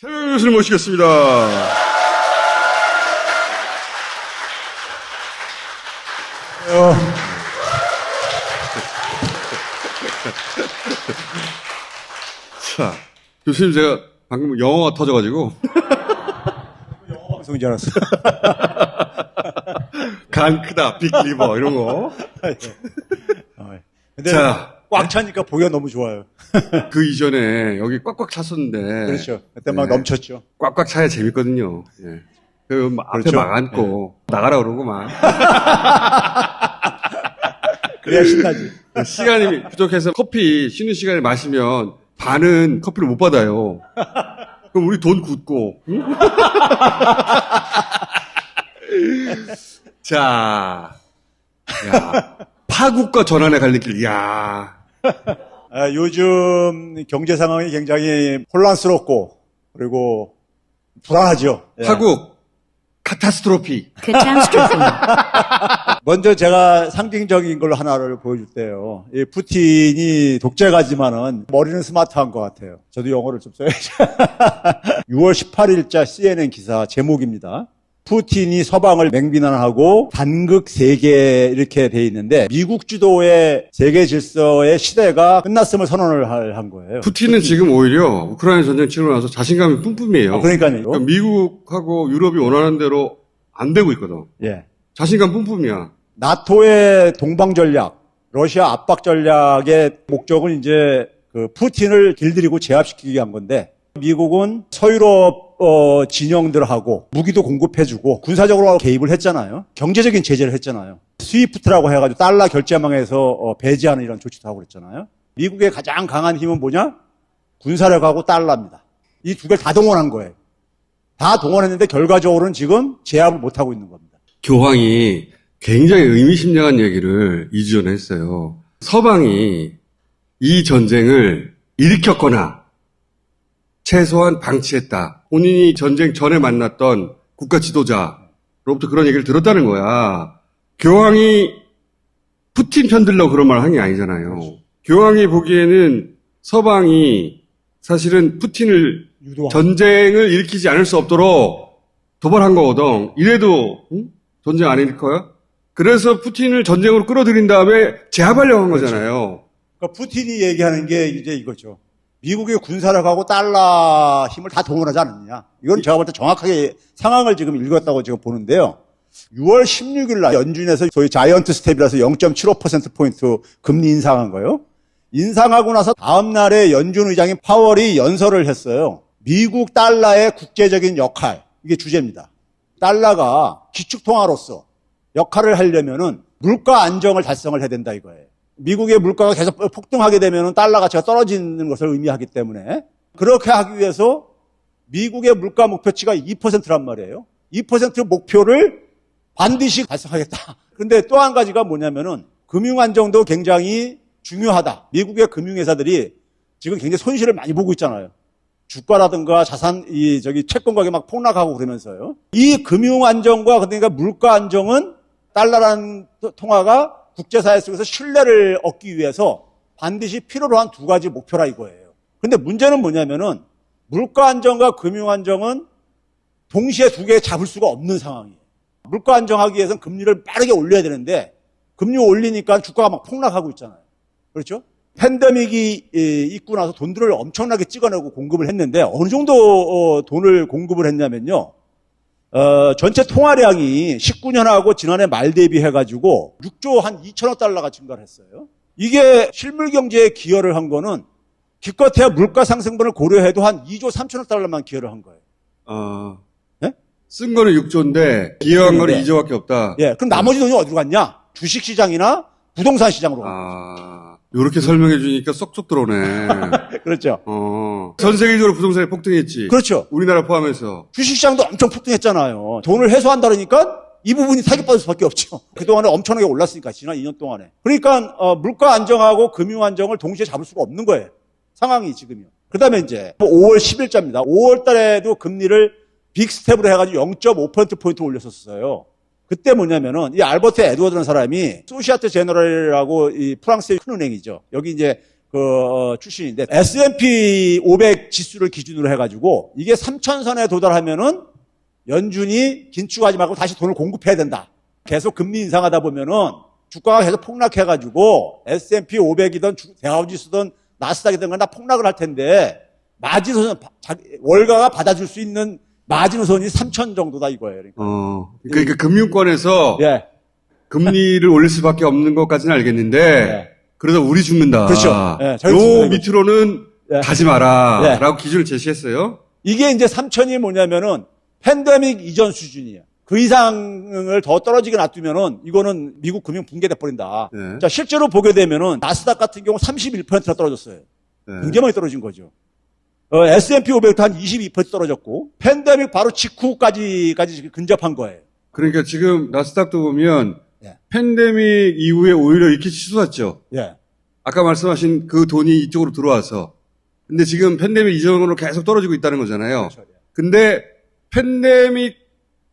최명희 교수님 모시겠습니다. 자, 교수님 제가 방금 영어가 터져가지고 영어 방송인 줄 알았어. 간 크다, 빅 리버 이런 거. 근데 자, 꽉 차니까 보기가 너무 좋아요. 그 이전에 여기 꽉꽉 찼었는데. 그렇죠. 그때 막 넘쳤죠. 꽉꽉 차야 재밌거든요. 예. 그 앞에 그렇죠. 막 앉고 나가라 그러고 막. 그래야 신나지. 시간이 부족해서 커피 쉬는 시간에 마시면 반은 커피를 못 받아요. 그럼 우리 돈 굳고. 응? 자, 야, 파국과 전환의 갈림길. 야, 요즘 경제 상황이 굉장히 혼란스럽고 그리고 불안하죠. 예. 파국, 카타스트로피. 먼저 제가 상징적인 걸로 하나를 보여줄 때요. 이 푸틴이 독재가지만은 머리는 스마트한 것 같아요. 저도 영어를 좀 써야죠. 6월 18일자 CNN 기사 제목입니다. 푸틴이 서방을 맹비난하고 단극 세계 이렇게 돼 있는데 미국 주도의 세계 질서의 시대가 끝났음을 선언을 한 거예요. 푸틴은 지금 오히려 우크라이나 전쟁 치르고 나서 자신감이 뿜뿜이에요. 그러니까요. 그러니까 미국하고 유럽이 원하는 대로 안 되고 있거든. 예. 자신감 뿜뿜이야. 나토의 동방 전략, 러시아 압박 전략의 목적은 이제 그 푸틴을 길들이고 제압시키기 위한 건데 미국은 서유럽 진영들하고 무기도 공급해주고 군사적으로 개입을 했잖아요. 경제적인 제재를 했잖아요. 스위프트라고 해가지고 달러 결제망에서 배제하는 이런 조치도 하고 그랬잖아요. 미국의 가장 강한 힘은 뭐냐? 군사력하고 달러입니다. 이 두 개를 다 동원한 거예요. 다 동원했는데 결과적으로는 지금 제압을 못하고 있는 겁니다. 교황이 굉장히 의미심장한 얘기를 2주 전에 했어요. 서방이 이 전쟁을 일으켰거나 최소한 방치했다. 본인이 전쟁 전에 만났던 국가 지도자로부터 그런 얘기를 들었다는 거야. 교황이 푸틴 편들려고 그런 말을 한 게 아니잖아요. 그렇죠. 교황이 보기에는 서방이 사실은 푸틴을 전쟁을 일으키지 않을 수 없도록 도발한 거거든. 이래도 전쟁 안 일으켜요? 그래서 푸틴을 전쟁으로 끌어들인 다음에 제압하려고 한 거잖아요. 그러니까 푸틴이 얘기하는 게 이제 이거죠. 미국의 군사력하고 달러 힘을 다 동원하지 않느냐. 이건 제가 볼 때 정확하게 상황을 지금 읽었다고 지금 보는데요. 6월 16일 날 연준에서 소위 자이언트 스텝이라서 0.75%포인트 금리 인상한 거예요. 인상하고 나서 다음 날에 연준 의장인 파월이 연설을 했어요. 미국 달러의 국제적인 역할, 이게 주제입니다. 달러가 기축통화로서 역할을 하려면은 물가 안정을 달성을 해야 된다 이거예요. 미국의 물가가 계속 폭등하게 되면은 달러 가치가 떨어지는 것을 의미하기 때문에 그렇게 하기 위해서 미국의 물가 목표치가 2%란 말이에요. 2% 목표를 반드시 달성하겠다. 그런데 또 한 가지가 뭐냐면은 금융 안정도 굉장히 중요하다. 미국의 금융회사들이 지금 굉장히 손실을 많이 보고 있잖아요. 주가라든가 자산, 채권 가격이 막 폭락하고 그러면서요. 이 금융 안정과 그러니까 물가 안정은 달러라는 통화가 국제사회 속에서 신뢰를 얻기 위해서 반드시 필요로 한 두 가지 목표라 이거예요. 근데 문제는 뭐냐면은 물가 안정과 금융 안정은 동시에 두 개 잡을 수가 없는 상황이에요. 물가 안정하기 위해서는 금리를 빠르게 올려야 되는데 금리 올리니까 주가가 막 폭락하고 있잖아요. 그렇죠? 팬데믹이 있고 나서 돈들을 엄청나게 찍어내고 공급을 했는데 어느 정도 돈을 공급을 했냐면요. 전체 통화량이 19년하고 지난해 말 대비해가지고 6조 한 2천억 달러가 증가를 했어요. 이게 실물 경제에 기여를 한 거는 기껏해야 물가 상승분을 고려해도 한 2조 3천억 달러만 기여를 한 거예요. 네? 쓴 거는 6조인데 기여한 거는 2조밖에 없다. 예, 그럼 나머지 돈이 어디로 갔냐? 주식 시장이나 부동산 시장으로 갔죠. 요렇게 설명해 주니까 쏙쏙 들어오네. 그렇죠. 전 세계적으로 부동산이 폭등했지. 그렇죠. 우리나라 포함해서. 주식시장도 엄청 폭등했잖아요. 돈을 회수한다니까 이 부분이 타격받을 수밖에 없죠. 그동안에 엄청나게 올랐으니까 지난 2년 동안에. 그러니까 물가 안정하고 금융 안정을 동시에 잡을 수가 없는 거예요. 상황이 지금이요. 그다음에 이제 5월 10일자입니다. 5월 달에도 금리를 빅스텝으로 해가지고 0.5%포인트 올렸었어요. 그때 뭐냐면은 이 알버트 에드워드라는 사람이 소시아트 제너럴이라고 이 프랑스의 큰 은행이죠. 여기 이제 출신인데 S&P 500 지수를 기준으로 해가지고 이게 3,000선에 도달하면은 연준이 긴축하지 말고 다시 돈을 공급해야 된다. 계속 금리 인상하다 보면은 주가가 계속 폭락해가지고 S&P 500이든 대하우지수든 나스닥이든 다 폭락을 할 텐데 마지노선 월가가 받아줄 수 있는 마지노선이 3,000 정도다 이거예요. 그러니까 금융권에서 예. 금리를 올릴 수밖에 없는 것까지는 알겠는데 예. 그러다 우리 죽는다. 그렇죠. 예, 요 밑으로는 예. 가지 마라. 예. 라고 기준을 제시했어요. 이게 이제 3,000이 뭐냐면은 팬데믹 이전 수준이에요. 그 이상을 더 떨어지게 놔두면은 이거는 미국 금융 붕괴돼 버린다. 예. 자, 실제로 보게 되면은 나스닥 같은 경우 31%나 떨어졌어요. 예. 굉장히 많이 떨어진 거죠. S&P 500도 한 22% 떨어졌고 팬데믹 바로 직후까지 근접한 거예요. 그러니까 지금 나스닥도 보면 예. 팬데믹 이후에 오히려 이렇게 치솟았죠. 예. 아까 말씀하신 그 돈이 이쪽으로 들어와서. 근데 지금 팬데믹 이전으로 계속 떨어지고 있다는 거잖아요. 그렇죠. 근데 팬데믹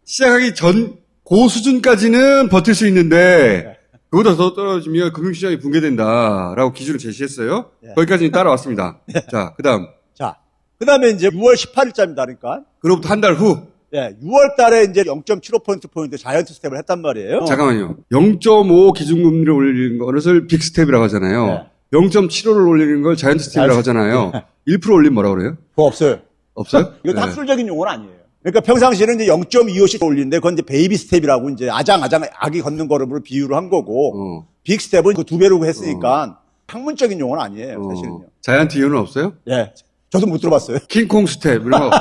시작하기 전, 그 수준까지는 버틸 수 있는데, 그보다 더 떨어지면 금융시장이 붕괴된다라고 기준을 제시했어요. 예. 거기까지는 따라왔습니다. 자, 그 다음. 자, 그 다음에 이제 6월 18일자입니다. 그러니까. 그로부터 한 달 후. 예, 6월 달에 이제 0.75%포인트 자이언트 스텝을 했단 말이에요. 잠깐만요. 0.5 기준금리를 올리는 것을 빅스텝이라고 하잖아요. 네. 0.75를 올리는 걸 자이언트 스텝이라고 하잖아요. 1% 올리면 뭐라 그래요? 그거 없어요. 없어요? 이거 네. 학술적인 용어는 아니에요. 그러니까 평상시에는 이제 0.25씩 올리는데 그건 이제 베이비 스텝이라고 이제 아장아장 아기 걷는 걸음으로 비유를 한 거고 빅 스텝은 그 2배로 했으니까 학문적인 용어는 아니에요, 사실은요. 자이언트 이유는 없어요? 예. 저도 못 들어봤어요. 킹콩 스텝 이런 거.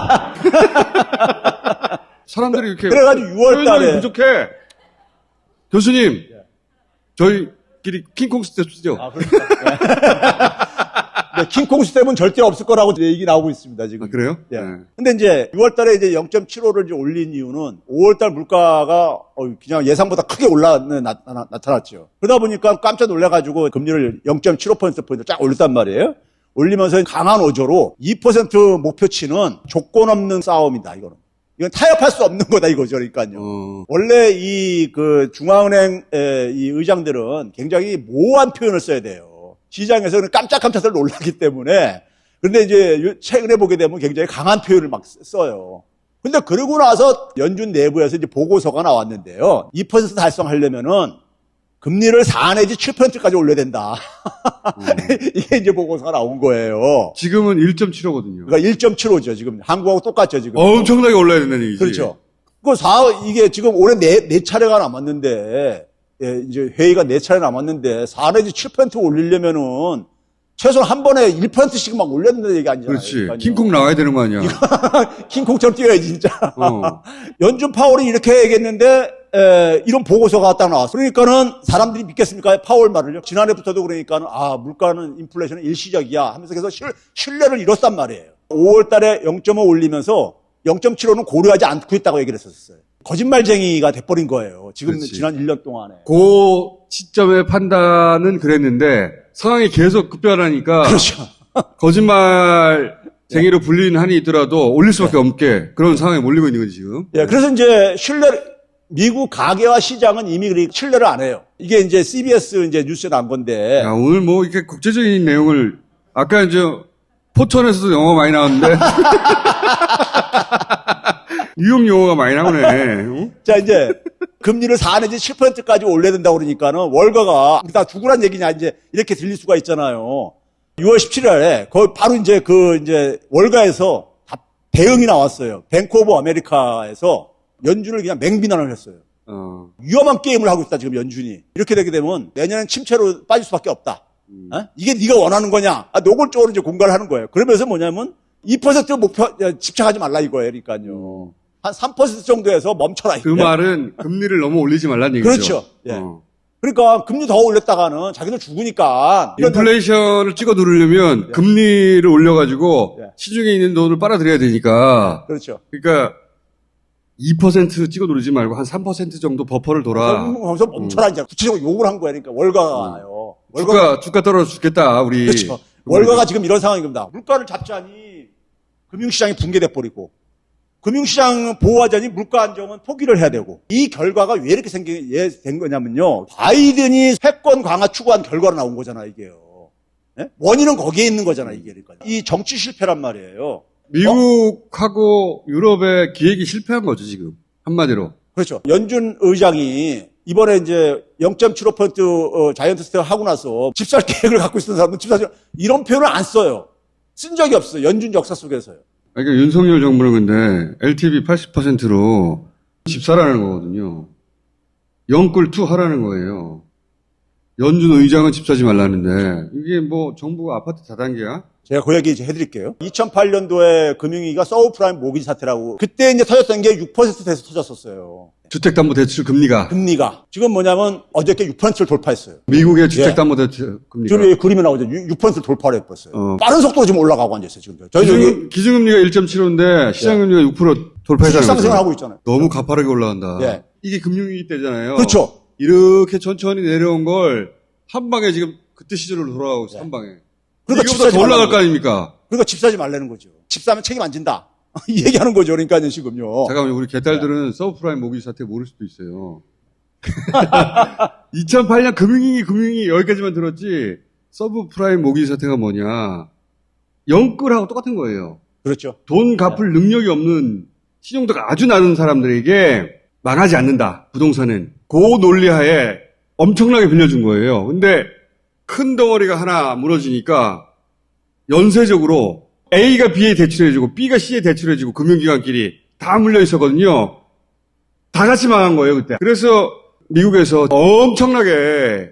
사람들이 이렇게 그래가지고 6월 달에 표현력이 부족해. 교수님, 저희끼리 킹콩 스텝 쓰죠. 아, 그렇죠. 네, 킹콩 스텝은 절대 없을 거라고 얘기 나오고 있습니다, 지금. 아, 그래요? 예. 네. 근데 이제 6월 달에 이제 0.75를 이제 올린 이유는 5월 달 물가가 그냥 예상보다 크게 나타났죠. 그러다 보니까 깜짝 놀래가지고 금리를 0.75%포인트 쫙 올렸단 말이에요. 올리면서 강한 어조로 2% 목표치는 조건 없는 싸움이다, 이거는. 이건 타협할 수 없는 거다, 이거죠, 그러니까요. 원래 중앙은행 이 의장들은 굉장히 모호한 표현을 써야 돼요. 시장에서는 깜짝깜짝 놀라기 때문에. 근데 이제 최근에 보게 되면 굉장히 강한 표현을 막 써요. 근데 그러고 나서 연준 내부에서 이제 보고서가 나왔는데요. 2% 달성하려면은 금리를 4 내지 7%까지 올려야 된다. 이게 이제 보고서가 나온 거예요. 지금은 1.75거든요. 그러니까 1.75죠, 지금. 한국하고 똑같죠, 지금. 엄청나게 올라야 된다는 얘기지. 그렇죠. 이게 지금 올해 네 차례가 남았는데, 예, 이제 회의가 4차례 남았는데 4 내지 7% 올리려면은 최소한 한 번에 1%씩 막 올려야 된다는 얘기 아니잖아요. 그렇지. 그러니까요. 킹콩 나와야 되는 거 아니야. 킹콩처럼 뛰어야지, 진짜. 어. 연준 파월이 이렇게 얘기했는데, 이런 보고서가 딱 나왔어. 그러니까는 사람들이 믿겠습니까? 파월 말을요. 지난해부터도 그러니까는, 물가는 인플레이션은 일시적이야 하면서 계속 신뢰를 잃었단 말이에요. 5월 달에 0.5 올리면서 0.75는 고려하지 않고 있다고 얘기를 했었어요. 거짓말쟁이가 돼버린 거예요. 지금 그렇지. 지난 1년 동안에. 그 시점의 판단은 그랬는데 상황이 계속 급변하니까 그렇죠. 거짓말쟁이로 불리는 한이 있더라도 올릴 수밖에 없게 그런 상황에 몰리고 있는 거지 지금. 예, 그래서 이제 미국 가계와 시장은 이미 신뢰를 안 해요. 이게 이제 CBS 이제 뉴스에 난 건데. 야, 오늘 뭐 이렇게 국제적인 내용을 아까 이제 포천에서도 영어 많이 나왔는데 뉴욕 용어가 많이 나오네. 어? 자, 이제 금리를 4 내지 7%까지 올려야 된다고 그러니까는 월가가 다 죽으란 얘기냐 이제 이렇게 들릴 수가 있잖아요. 6월 17일에 바로 이제 월가에서 다 대응이 나왔어요. 뱅크 오브 아메리카에서 연준을 그냥 맹비난을 했어요. 위험한 게임을 하고 있다 지금 연준이. 이렇게 되게 되면 내년엔 침체로 빠질 수밖에 없다. 이게 네가 원하는 거냐? 노골적으로 이제 공갈을 하는 거예요. 그러면서 뭐냐면 2% 목표 집착하지 말라 이거예요. 그러니까요. 한 3% 정도에서 멈춰라. 그 말은 금리를 너무 올리지 말라는 얘기죠. 그렇죠. 예. 그러니까 금리 더 올렸다가는 자기들 죽으니까. 인플레이션을 찍어 누르려면 금리를 올려가지고 시중에 있는 돈을 빨아들여야 되니까. 그렇죠. 그러니까 2% 찍어 누르지 말고 한 3% 정도 버퍼를 둬라. 그래서 멈춰라 이제 구체적으로 욕을 한 거야. 그러니까 월가가요. 주가 떨어져 죽겠다 우리. 그렇죠. 월가가 지금 이런 상황인 겁니다. 물가를 잡자니 금융시장이 붕괴돼 버리고 금융시장 보호하자니 물가 안정은 포기를 해야 되고 이 결과가 왜 이렇게 된 거냐면요. 바이든이 패권 강화 추구한 결과로 나온 거잖아요. 이게요. 네? 원인은 거기에 있는 거잖아, 이게. 그러니까. 이 정치 실패란 말이에요. 미국하고 유럽의 기획이 실패한 거죠, 지금. 한마디로. 그렇죠. 연준 의장이 이번에 이제 0.75% 자이언트 스텝 하고 나서 집살 계획을 갖고 있었던 사람은 집살, 이런 표현을 안 써요. 쓴 적이 없어요. 연준 역사 속에서요. 그러니까 윤석열 정부는 근데 LTV 80%로 집사라는 거거든요. 영끌2 하라는 거예요. 연준 의장은 집 사지 말라는데 이게 뭐 정부가 아파트 다단계야? 제가 그 얘기 이제 해드릴게요. 2008년도에 금융위기가 서브프라임 모기지 사태라고 그때 이제 터졌던 게 6% 돼서 터졌었어요. 주택담보대출 금리가 금리가 지금 뭐냐면 어저께 6%를 돌파했어요. 미국의 주택담보대출 금리가 지금 여기 그림이 나오죠. 6%를 돌파를 해버렸어요. 빠른 속도로 지금 올라가고 앉아있어요. 지금 저희 기준금리가 1.75인데 시장금리가 6% 돌파했잖아요. 상승을 하고 있잖아요. 너무 가파르게 올라간다. 예. 이게 금융위기 때잖아요. 그렇죠. 이렇게 천천히 내려온 걸 한 방에 지금 그때 시절로 돌아가고 있어. 한 방에. 그러니까 집 이거보다 사지 더 올라갈 말라는 거 아닙니까? 그러니까 집 사지 말라는 거죠. 집 사면 책임 안 진다. 이 얘기하는 거죠. 그러니까 지금요. 잠깐만요. 우리 개딸들은 서브프라임 모기지 사태 모를 수도 있어요. 2008년 금융위기 여기까지만 들었지 서브프라임 모기지 사태가 뭐냐. 영끌하고 똑같은 거예요. 그렇죠. 돈 갚을 능력이 없는 신용도가 아주 낮은 사람들에게 망하지 않는다. 부동산은. 그 논리하에 엄청나게 빌려준 거예요. 근데 큰 덩어리가 하나 무너지니까 연쇄적으로 A가 B에 대출해주고 B가 C에 대출해주고 금융기관끼리 다 물려 있었거든요. 다 같이 망한 거예요, 그때. 그래서 미국에서 엄청나게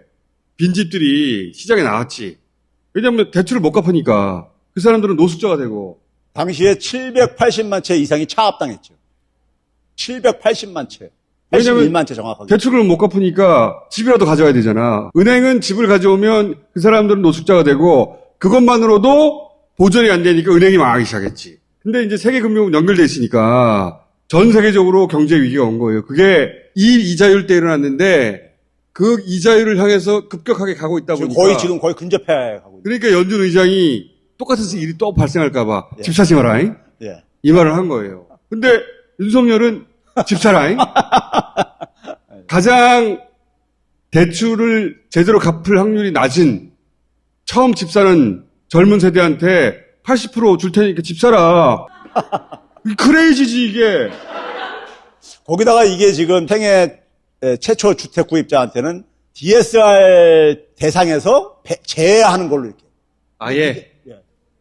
빈집들이 시장에 나왔지. 왜냐하면 대출을 못 갚으니까 그 사람들은 노숙자가 되고. 당시에 780만 채 이상이 차압당했죠. 780만 채. 81만 채 정확하게. 대출을 못 갚으니까 집이라도 가져와야 되잖아. 은행은 집을 가져오면 그 사람들은 노숙자가 되고 그것만으로도 보전이 안 되니까 은행이 망하기 시작했지. 근데 이제 세계금융은 연결돼 있으니까 전 세계적으로 경제 위기가 온 거예요. 그게 이 이자율 때 일어났는데 그 이자율을 향해서 급격하게 가고 있다 보니까 지금 거의 근접해 가고. 그러니까 연준 의장이 똑같은 일이 또 발생할까봐 집 사지 마라잉. 예. 이 말을 한 거예요. 근데 윤석열은 집 사라잉. 가장 대출을 제대로 갚을 확률이 낮은 처음 집 사는 젊은 세대한테 80% 줄 테니까 집 사라. 크레이지지 이게. 거기다가 이게 지금 생애 최초 주택 구입자한테는 DSR 대상에서 제외하는 걸로 이렇게. 아예.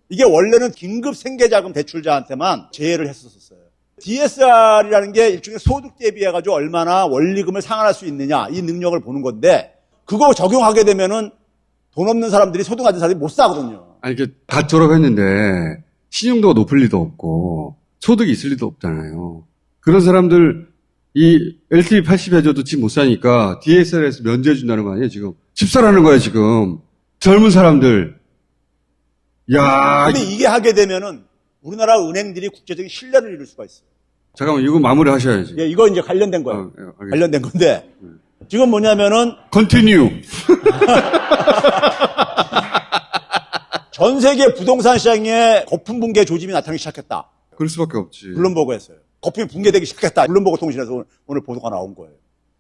이게 원래는 긴급 생계자금 대출자한테만 제외를 했었어요. DSR이라는 게 일종의 소득 대비해가지고 얼마나 원리금을 상환할 수 있느냐 이 능력을 보는 건데 그거 적용하게 되면은 돈 없는 사람들이 소득 가진 사람들이 못 사거든요. 아니 다 졸업했는데 신용도가 높을 리도 없고 소득이 있을 리도 없잖아요. 그런 사람들 이 LTV 80 해줘도 집 못 사니까 DSR에서 면제해 준다는 거 아니에요 지금. 집 사라는 거예요 지금. 젊은 사람들. 야. 근데 이게 하게 되면은 우리나라 은행들이 국제적인 신뢰를 잃을 수가 있어요. 잠깐만 이거 마무리 하셔야지. 예, 이거 이제 관련된 거예요. 알겠습니다. 관련된 건데 지금 뭐냐면은 컨티뉴. 전 세계 부동산 시장에 거품 붕괴 조짐이 나타나기 시작했다. 그럴 수밖에 없지. 블룸버그에서요. 거품이 붕괴되기 시작했다. 블룸버그 통신에서 오늘 보도가 나온 거예요.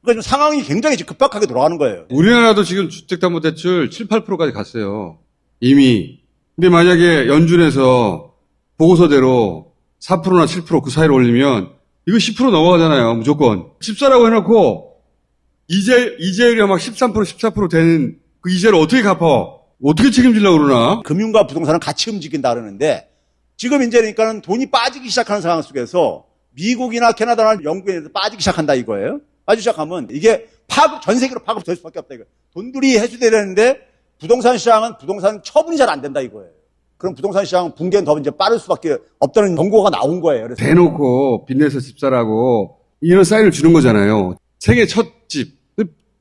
그러니까 지금 상황이 굉장히 지금 급박하게 돌아가는 거예요. 우리나라도 지금 주택담보대출 7, 8%까지 갔어요. 이미. 근데 만약에 연준에서 보고서대로 4%나 7%그 사이로 올리면 이거 10% 넘어가잖아요. 무조건. 집사라고 해놓고 이자율이 막 13%, 14% 되는 그 이자를 어떻게 갚아? 어떻게 책임지려고 그러나? 금융과 부동산은 같이 움직인다 그러는데 지금 이제 그러니까는 돈이 빠지기 시작하는 상황 속에서 미국이나 캐나다나 영국에 빠지기 시작한다 이거예요. 빠지기 시작하면 이게 파급, 전 세계로 파급될 수밖에 없다 이거예요. 돈들이 해소되는데 부동산 시장은 부동산 처분이 잘 안 된다 이거예요. 그럼 부동산 시장은 붕괴는 더 이제 빠를 수밖에 없다는 경고가 나온 거예요. 그래서 대놓고 빚내서 집사라고 이런 사인을 주는 거잖아요. 생애 첫 집.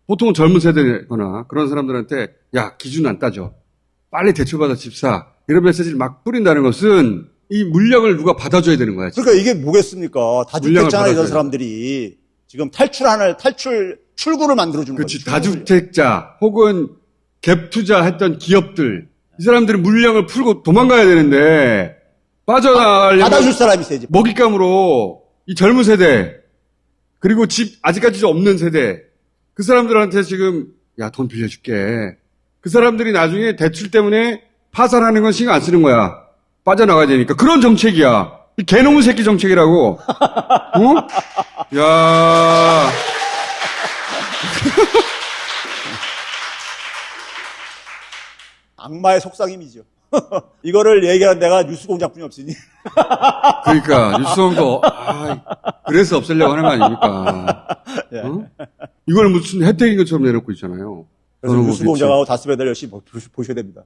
보통은 젊은 세대거나 그런 사람들한테 야 기준 안 따져. 빨리 대출받아 집 사. 이런 메시지를 막 뿌린다는 것은 이 물량을 누가 받아줘야 되는 거야. 지금. 그러니까 이게 뭐겠습니까? 다주택자나 이런 사람들이 지금 출구를 만들어주는 거죠. 그렇지. 다주택자 혹은 갭 투자했던 기업들 이 사람들은 물량을 풀고 도망가야 되는데 빠져나가려면 받아줄 사람이 있어야지. 먹잇감으로 이 젊은 세대 그리고 집 아직까지 없는 세대 그 사람들한테 지금 야 돈 빌려줄게. 그 사람들이 나중에 대출 때문에 파산하는 건 신경 안 쓰는 거야. 빠져나가야 되니까. 그런 정책이야. 이 개놈의 새끼 정책이라고. 어? 야. 악마의 속삭임이죠. 이거를 얘기하는 데가 뉴스공장뿐이 없으니. 그러니까 뉴스공도 그래서 없애려고 하는 거 아닙니까? 예. 어? 이걸 무슨 혜택인 것처럼 내놓고 있잖아요. 그래서 저는 뉴스공장하고 다스베달 열심히 보셔야 됩니다.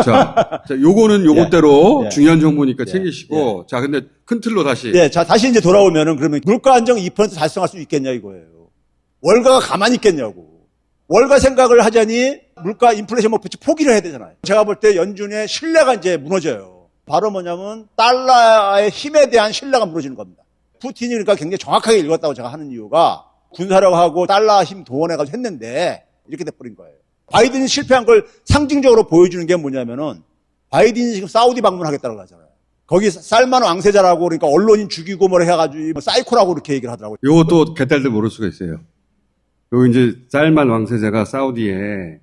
자, 요거는 요것대로 예. 중요한 정보니까 예. 챙기시고, 자, 근데 큰 틀로 다시. 예, 자, 다시 이제 돌아오면은 그러면 물가 안정 2% 달성할 수 있겠냐 이거예요. 월가가 가만히 있겠냐고. 월가 생각을 하자니 물가 인플레이션 목표치 포기를 해야 되잖아요. 제가 볼 때 연준의 신뢰가 이제 무너져요. 바로 뭐냐면 달러의 힘에 대한 신뢰가 무너지는 겁니다. 푸틴이 그러니까 굉장히 정확하게 읽었다고 제가 하는 이유가 군사력하고 달러 힘 동원해가지고 했는데 이렇게 돼버린 거예요. 바이든이 실패한 걸 상징적으로 보여주는 게 뭐냐면은 바이든이 지금 사우디 방문하겠다고 하잖아요. 거기 살만 왕세자라고 그러니까 언론인 죽이고 뭘 해가지고 뭐 사이코라고 이렇게 얘기를 하더라고요. 요것도 개딸들 모를 수가 있어요. 요 이제 살만 왕세자가 사우디에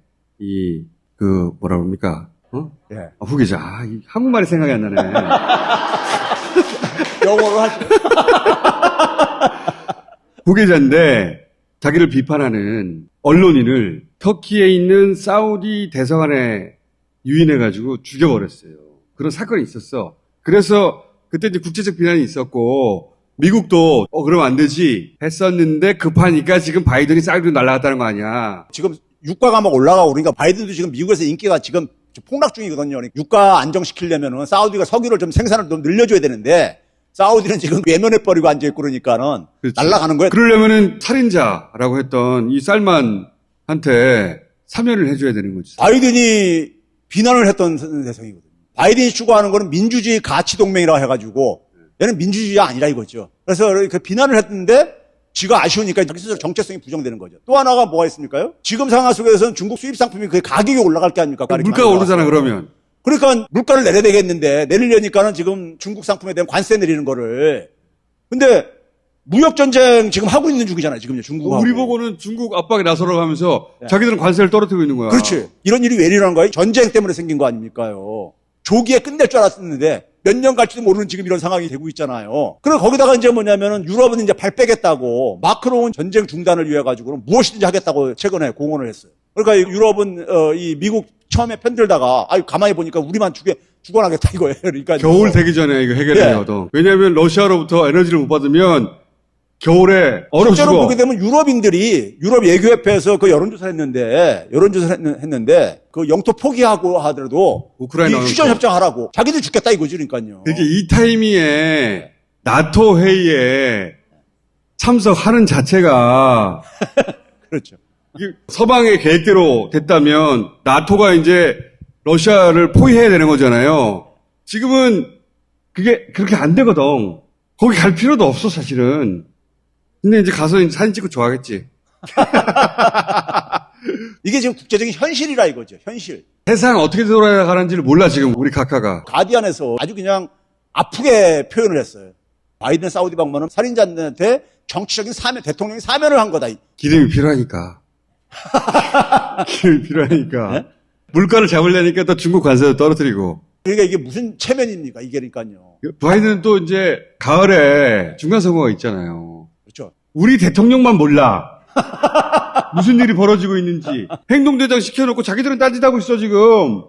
뭐라 그럽니까? 어? 예. 후계자. 이 한국말이 생각이 안 나네. 영어로 하죠. 후계자인데 자기를 비판하는 언론인을 터키에 있는 사우디 대사관에 유인해가지고 죽여버렸어요. 그런 사건이 있었어. 그래서 그때 이제 국제적 비난이 있었고 미국도 그러면 안 되지 했었는데 급하니까 지금 바이든이 사우디로 날아갔다는 거 아니야. 지금 유가가 막 올라가고 그러니까 바이든도 지금 미국에서 인기가 지금 폭락 중이거든요. 그러니까 유가 안정시키려면은 사우디가 석유를 좀 생산을 좀 늘려줘야 되는데 사우디는 지금 외면해버리고 앉아있고 그러니까는 그렇지. 날아가는 거예요. 그러려면은 살인자라고 했던 이 살만한테 사면을 해줘야 되는 거지. 바이든이 비난을 했던 대상이거든요. 바이든이 추구하는 거는 민주주의 가치 동맹이라고 해가지고 얘는 민주주의가 아니라 이거죠. 그래서 그 비난을 했는데 지가 아쉬우니까 자기 스스로 정체성이 부정되는 거죠. 또 하나가 뭐가 있습니까요? 지금 상황 속에서는 중국 수입 상품이 그 가격이 올라갈 게 아닙니까? 물가가 오르잖아 그러면. 그러니까 물가를 내려야 되겠는데 내리려니까는 지금 중국 상품에 대한 관세 내리는 거를. 근데 무역전쟁 지금 하고 있는 중이잖아요. 지금 중국하고. 우리 보고는 중국 압박에 나서라고 하면서 자기들은 관세를 떨어뜨리고 있는 거야. 그렇지. 이런 일이 왜 일어난 거예요? 전쟁 때문에 생긴 거 아닙니까요? 조기에 끝낼 줄 알았었는데 몇 년 갈지도 모르는 지금 이런 상황이 되고 있잖아요. 그리고 거기다가 이제 뭐냐면은 유럽은 이제 발 빼겠다고 마크롱은 전쟁 중단을 위해 가지고는 무엇이든지 하겠다고 최근에 공언을 했어요. 그러니까 유럽은 이 미국 처음에 편들다가 가만히 보니까 우리만 죽어나겠다 이거예요. 그러니까 겨울 되기 전에 이거 해결해야거든. 왜냐하면 러시아로부터 에너지를 못 받으면 겨울에 얼어 실제로 죽어. 보게 되면 유럽인들이 유럽 예교협회에서 그 여론조사를 했는데 그 영토 포기하고 하더라도 우크라이나 이 휴전 협정하라고 자기들 죽겠다 이거지 그러니까요. 그게 이 타이밍에 나토 회의에 참석하는 자체가 그렇죠. 이게 서방의 계획대로 됐다면 나토가 이제 러시아를 포위해야 되는 거잖아요. 지금은 그게 그렇게 안 되거든. 거기 갈 필요도 없어 사실은. 근데 이제 가서 이제 사진 찍고 좋아하겠지. 이게 지금 국제적인 현실이라 이거죠. 현실. 세상 어떻게 돌아가는지를 몰라 지금 우리 각하가. 가디안에서 아주 그냥 아프게 표현을 했어요. 바이든 사우디 방문은 살인자한테 정치적인 사면, 대통령이 사면을 한 거다. 기름이 필요하니까. 기름이 필요하니까. 네? 물가를 잡으려니까 또 중국 관세도 떨어뜨리고. 그러니까 이게 무슨 체면입니까? 이게 그러니까요. 바이든은 또 이제 가을에 중간선거가 있잖아요. 그렇죠. 우리 대통령만 몰라. 무슨 일이 벌어지고 있는지. 행동대장 시켜놓고 자기들은 딴짓하고 있어 지금.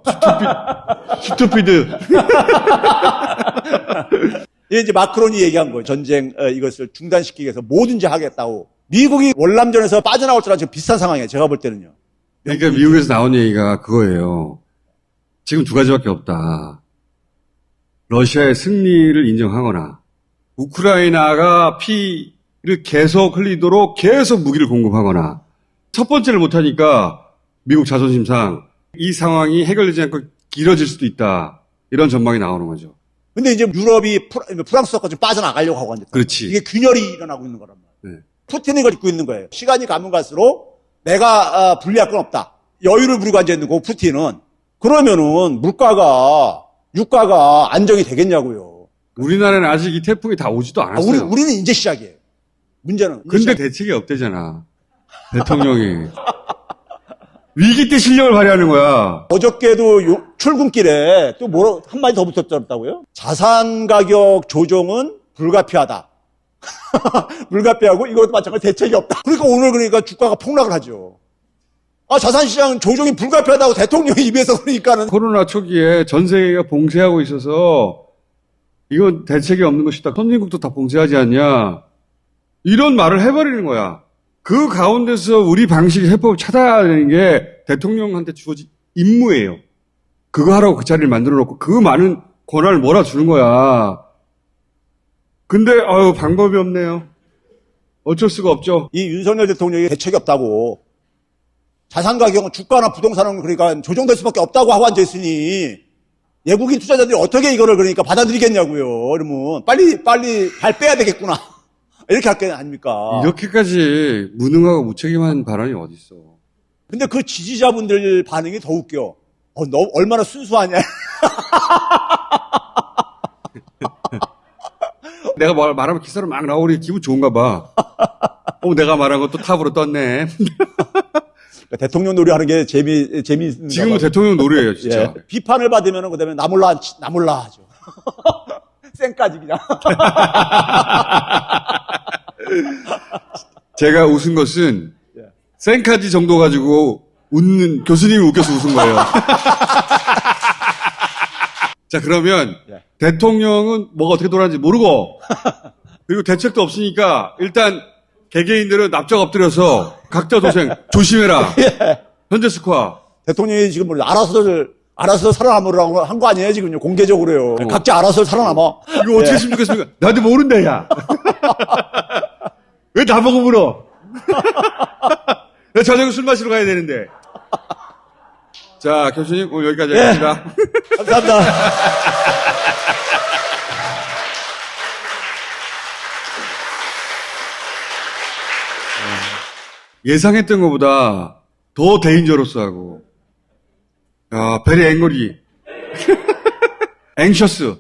스투피드. 이게 이제 마크론이 얘기한 거예요. 전쟁 이것을 중단시키기 위해서 뭐든지 하겠다고. 미국이 월남전에서 빠져나올 때랑 지금 비슷한 상황이에요. 제가 볼 때는요. 그러니까 미국에서 나온 얘기가 그거예요. 지금 두 가지밖에 없다. 러시아의 승리를 인정하거나 우크라이나가 피를 계속 흘리도록 계속 무기를 공급하거나 첫 번째를 못하니까 미국 자존심상 이 상황이 해결되지 않고 길어질 수도 있다. 이런 전망이 나오는 거죠. 근데 이제 유럽이 프랑스가 좀 빠져나가려고 하고 앉았다. 그렇지. 이게 균열이 일어나고 있는 거란 말이에요. 네. 푸틴이 이걸 입고 있는 거예요. 시간이 가면 갈수록 내가 불리할 건 없다. 여유를 부리고 앉아 있는 거고 푸틴은. 그러면은 유가가 안정이 되겠냐고요. 우리나라는 아직 이 태풍이 다 오지도 않았어요. 우리는 이제 시작이에요. 문제는. 근데 대책이 없대잖아. 대통령이. 위기 때 실력을 발휘하는 거야. 어저께도 출근길에 또 뭐라 한마디 더 붙였다고요? 자산 가격 조정은 불가피하다. 불가피하고 이것도 마찬가지 대책이 없다. 그러니까 오늘 그러니까 주가가 폭락을 하죠. 아, 자산시장 조정이 불가피하다고 대통령이 입에서 그러니까는. 코로나 초기에 전 세계가 봉쇄하고 있어서 이건 대책이 없는 것이다. 선진국도 다 봉쇄하지 않냐. 이런 말을 해버리는 거야. 그 가운데서 우리 방식의 해법을 찾아야 되는 게 대통령한테 주어진 임무예요. 그거 하라고 그 자리를 만들어 놓고 그 많은 권한을 몰아주는 거야. 근데 방법이 없네요. 어쩔 수가 없죠. 이 윤석열 대통령이 대책이 없다고. 자산 가격은 주가나 부동산은 그러니까 조정될 수밖에 없다고 하고 앉아있으니 외국인 투자자들이 어떻게 이거를 그러니까 받아들이겠냐고요. 그러면 빨리 발 빼야 되겠구나. 이렇게 할 게 아닙니까? 이렇게까지 무능하고 무책임한 발언이 어딨어. 근데 그 지지자분들 반응이 더 웃겨. 너 얼마나 순수하냐. 내가 말하면 기사로 막 나오니 기분 좋은가 봐. 내가 말한 것도 탑으로 떴네. 그러니까 대통령 놀이하는 게 재미있는. 지금은 대통령 노래예요, 진짜. 예. 비판을 받으면 그다음에 나 몰라 하죠. 쌩까지 그냥. 제가 웃은 것은 예. 쌩까지 정도 가지고 웃는 교수님이 웃겨서 웃은 거예요. 자, 그러면 예. 대통령은 뭐가 어떻게 돌아가는지 모르고 그리고 대책도 없으니까 일단 개개인들은 납작 엎드려서 각자 도생 조심해라. 예. 현재 스코어. 대통령이 지금 알아서 살아남으라고 한 거 아니에요, 지금요. 공개적으로요. 각자 알아서 살아남아. 이거 어떻게 했으면 좋겠습니까? 나도 모른다, 야. 왜 나보고 물어? 나 저녁에 술 마시러 가야 되는데. 자, 교수님, 오늘 여기까지 하겠습니다. 감사합니다. 예상했던 것보다 더 데인저러스하고, 베리 앵거리, 앵셔스.